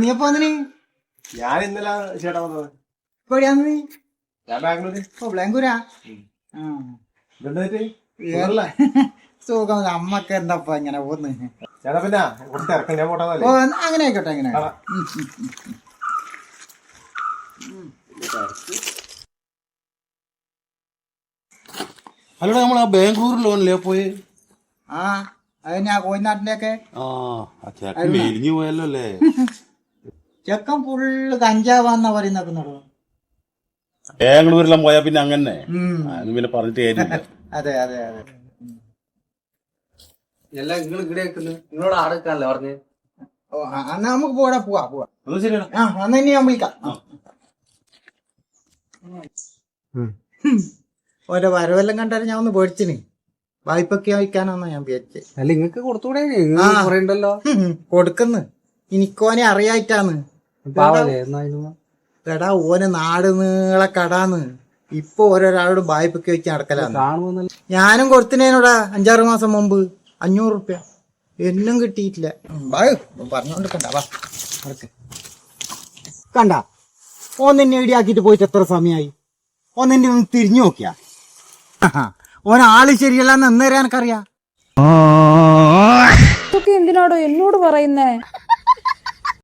നീ എപ്പോ വന്നിന്? ഞാൻ ഇന്നലെ ചേട്ടാ വന്നത്. ഇപ്പൊ എവിടെയാന്ന് നീ? ഞാൻ ബാംഗ്ലൂര്. ഓ ബാംഗ്ലൂരാ? സുഖം. അമ്മക്ക് എന്താ ഇങ്ങനെ പോന്ന്? ചേട്ടാ പിന്നെ കുറച്ച് തിരക്കം, ഞാൻ പോട്ടെ. ഓ അങ്ങനെ ആയിക്കോട്ടെ, അങ്ങനെ. അല്ലടാ നമ്മൾ ആ ബാംഗ്ലൂർ ലോണിലേ പോയി. ആ അത് ഞാൻ കോഴിനാട്ടിലേക്ക്. മെലിഞ്ഞു പോയല്ലോ അല്ലേ? ചെക്കൻ ഫുള്ള് കഞ്ചാവാന്നാ പറയുന്നോ? ബാംഗ്ലൂരെല്ലാം പോയാ പിന്നെ അങ്ങനെ പിന്നെ പറഞ്ഞിട്ട് കാര്യമില്ല. അതെ അതെ അതെ. എല്ലാം നിങ്ങൾ ഇവിടെ നിങ്ങളോട് ആടക്കാനല്ലേ പറഞ്ഞ്? ഓ എന്നാ നമുക്ക് പോവാ. ശരിയാണ്. അന്ന് തന്നെ ഞാൻ വിളിക്കാം. ഓരോ വരവെല്ലാം കണ്ടാലും ഞാൻ ഒന്ന് പേടിച്ചിന്. വായ്പൊക്കെ വയ്ക്കാനാന്നാ ഞാൻ വിചാരിച്ചത്. അല്ല നിങ്ങക്ക് കൊടുത്തൂടെ? പറയണ്ടല്ലോ. കൊടുക്കുന്നു. എനിക്കോനെ അറിയായിട്ടാന്ന്. എടാ ഓന് നാട് നീളെ കടാന്ന്. ഇപ്പൊ ഓരോരാളോട് വായ്പൊക്കെ വെച്ച് നടക്കലാണ്. ഞാനും കൊടുത്തിനോടാ 5-6 മാസം മുമ്പ് 500 റുപ്യ. എന്നും കിട്ടിയിട്ടില്ല. പറഞ്ഞോണ്ടിരിക്കണ്ട. കണ്ട ഓൻ നിന്നെ ഇടിയാക്കിട്ട് പോയിട്ട് എത്ര സമയമായി? ഓൻ നിന്നെ ഒന്ന് തിരിഞ്ഞു നോക്കിയാ? ഓൻ ആള് ശരിയല്ലെന്ന് എന്നേരം എനക്കറിയാ. എന്തിനാടോ എന്നോട് പറയുന്നേ?